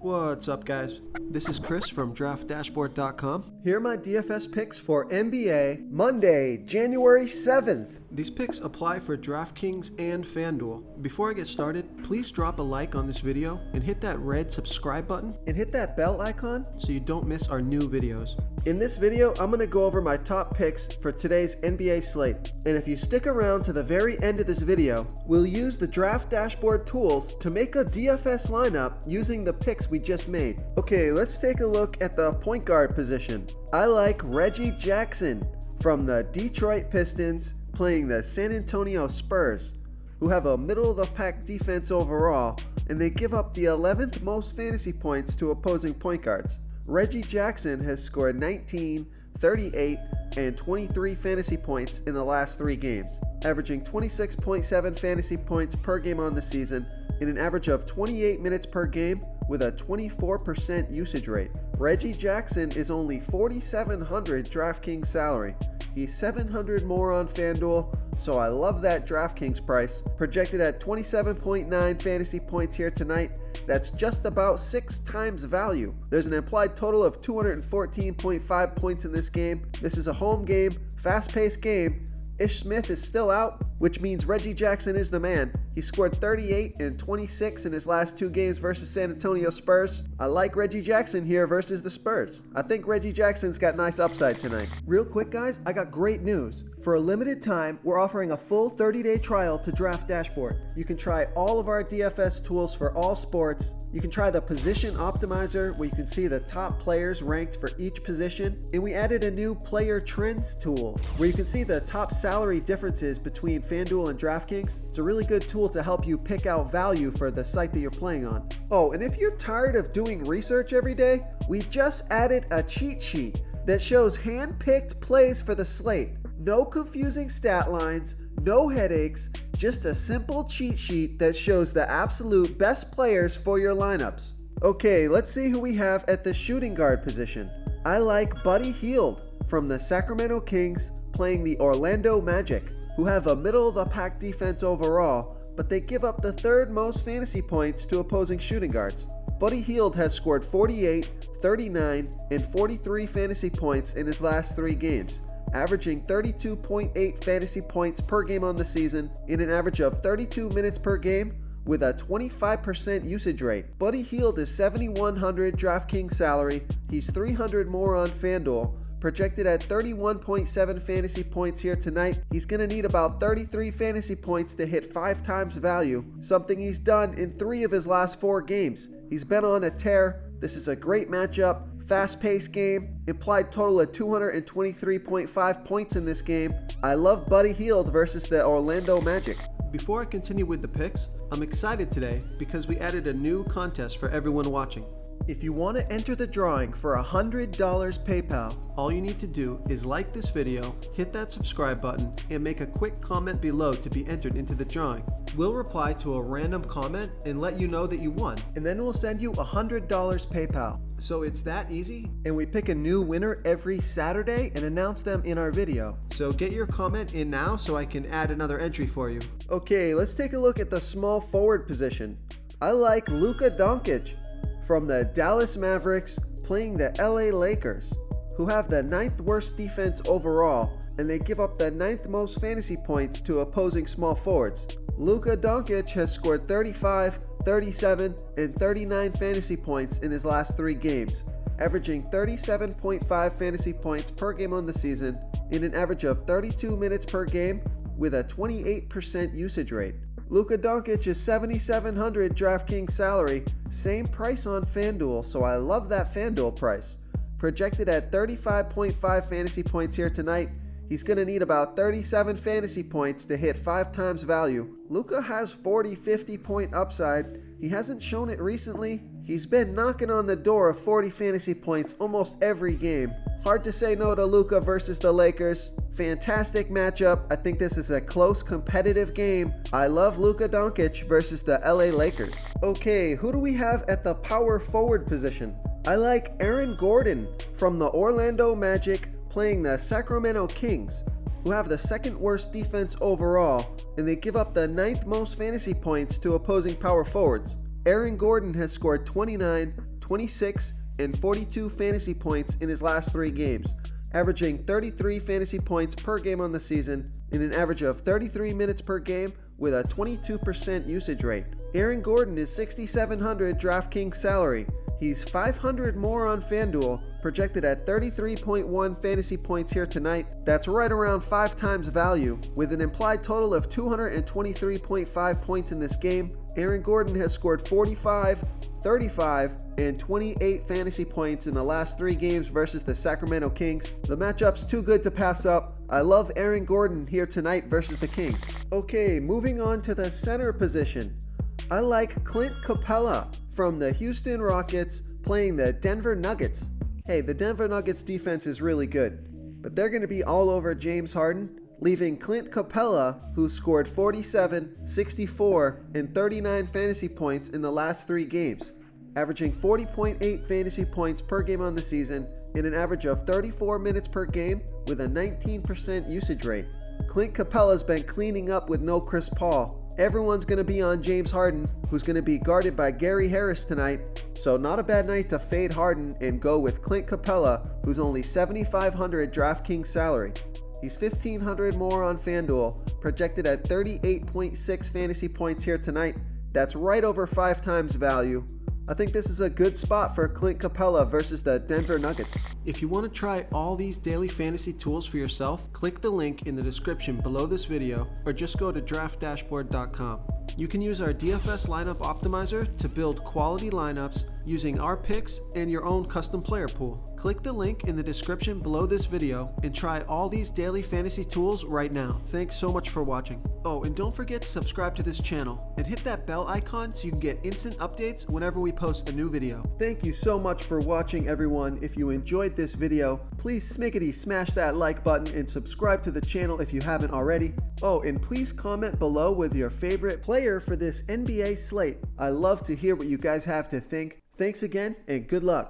What's up, guys? This is Chris from DraftDashboard.com. Here are my DFS picks for NBA Monday, January 7th. These picks apply for DraftKings and FanDuel. Before I get started, please drop a like on this video and hit that red subscribe button and hit that bell icon so you don't miss our new videos. In this video, I'm going to go over my top picks for today's NBA slate. And if you stick around to the very end of this video, we'll use the Draft Dashboard tools to make a DFS lineup using the picks we just made. Okay, let's take a look at the point guard position. I like Reggie Jackson from the Detroit Pistons playing the San Antonio Spurs, who have a middle-of-the-pack defense overall, and they give up the 11th most fantasy points to opposing point guards. Reggie Jackson has scored 19, 38, and 23 fantasy points in the last 3 games, averaging 26.7 fantasy points per game on the season in an average of 28 minutes per game with a 24% usage rate. Reggie Jackson is only $4,700 DraftKings salary. He's $700 more on FanDuel, so I love that DraftKings price. Projected at 27.9 fantasy points here tonight. That's just about 6 times value. There's an implied total of 214.5 points in this game. This is a home game, fast-paced game. Ish Smith is still out, which means Reggie Jackson is the man. He scored 38 and 26 in his last 2 games versus San Antonio Spurs. I like Reggie Jackson here versus the Spurs. I think Reggie Jackson's got nice upside tonight. Real quick, guys, I got great news. For a limited time, we're offering a full 30-day trial to Draft Dashboard. You can try all of our DFS tools for all sports. You can try the position optimizer where you can see the top players ranked for each position. And we added a new player trends tool where you can see the top salary differences between FanDuel and DraftKings. It's a really good tool to help you pick out value for the site that you're playing on. Oh, and if you're tired of doing research every day, we just added a cheat sheet that shows hand-picked plays for the slate. No confusing stat lines, no headaches, just a simple cheat sheet that shows the absolute best players for your lineups. Okay, let's see who we have at the shooting guard position. I like Buddy Hield from the Sacramento Kings playing the Orlando Magic, who have a middle-of-the-pack defense overall, but they give up the 3rd most fantasy points to opposing shooting guards. Buddy Hield has scored 48, 39, and 43 fantasy points in his last 3 games, averaging 32.8 fantasy points per game on the season in an average of 32 minutes per game with a 25% usage rate. Buddy Hield is $7,100 DraftKings salary. He's $300 more on FanDuel. Projected at 31.7 fantasy points here tonight. He's going to need about 33 fantasy points to hit 5 times value, something he's done in 3 of his last 4 games. He's been on a tear. This is a great matchup. Fast-paced game, implied total of 223.5 points in this game. I love Buddy Hield versus the Orlando Magic. Before I continue with the picks, I'm excited today because we added a new contest for everyone watching. If you want to enter the drawing for $100 PayPal, all you need to do is like this video, hit that subscribe button, and make a quick comment below to be entered into the drawing. We'll reply to a random comment and let you know that you won, and then we'll send you $100 PayPal. So it's that easy, and we pick a new winner every Saturday and announce them in our video. So get your comment in now so I can add another entry for you. Okay, let's take a look at the small forward position. I like Luka Doncic from the Dallas Mavericks playing the LA Lakers, who have the 9th worst defense overall, and they give up the 9th most fantasy points to opposing small forwards. Luka Doncic has scored 35, 37, and 39 fantasy points in his last 3 games, averaging 37.5 fantasy points per game on the season in an average of 32 minutes per game with a 28% usage rate. Luka Doncic is $7,700 DraftKings salary, same price on FanDuel, so I love that FanDuel price. Projected at 35.5 fantasy points here tonight. He's going to need about 37 fantasy points to hit 5 times value. Luka has 40-50 point upside. He hasn't shown it recently. He's been knocking on the door of 40 fantasy points almost every game. Hard to say no to Luka versus the Lakers. Fantastic matchup. I think this is a close, competitive game. I love Luka Doncic versus the LA Lakers. Okay, who do we have at the power forward position? I like Aaron Gordon from the Orlando Magic playing the Sacramento Kings, who have the 2nd worst defense overall, and they give up the 9th most fantasy points to opposing power forwards. Aaron Gordon has scored 29, 26, and 42 fantasy points in his last 3 games, averaging 33 fantasy points per game on the season and an average of 33 minutes per game with a 22% usage rate. Aaron Gordon is $6,700 DraftKings salary. He's $500 more on FanDuel, projected at 33.1 fantasy points here tonight. That's right around 5 times value, with an implied total of 223.5 points in this game. Aaron Gordon has scored 45, 35, and 28 fantasy points in the last 3 games versus the Sacramento Kings. The matchup's too good to pass up. I love Aaron Gordon here tonight versus the Kings. Okay, moving on to the center position. I like Clint Capella from the Houston Rockets playing the Denver Nuggets. Hey, the Denver Nuggets defense is really good, but they're going to be all over James Harden, leaving Clint Capella, who scored 47, 64, and 39 fantasy points in the last 3 games, averaging 40.8 fantasy points per game on the season and an average of 34 minutes per game with a 19% usage rate. Clint Capella's been cleaning up with no Chris Paul. Everyone's going to be on James Harden, who's going to be guarded by Gary Harris tonight, so not a bad night to fade Harden and go with Clint Capella, who's only $7,500 DraftKings salary. He's $1,500 more on FanDuel, projected at 38.6 fantasy points here tonight. That's right over 5 times value. I think this is a good spot for Clint Capella versus the Denver Nuggets. If you want to try all these daily fantasy tools for yourself, click the link in the description below this video or just go to draftdashboard.com. You can use our DFS lineup optimizer to build quality lineups using our picks and your own custom player pool. Click the link in the description below this video and try all these daily fantasy tools right now. Thanks so much for watching. Oh, and don't forget to subscribe to this channel and hit that bell icon so you can get instant updates whenever we post a new video. Thank you so much for watching, everyone. If you enjoyed this video, please smiggity smash that like button and subscribe to the channel if you haven't already. Oh, and please comment below with your favorite player for this NBA slate. I love to hear what you guys have to think. Thanks again and good luck.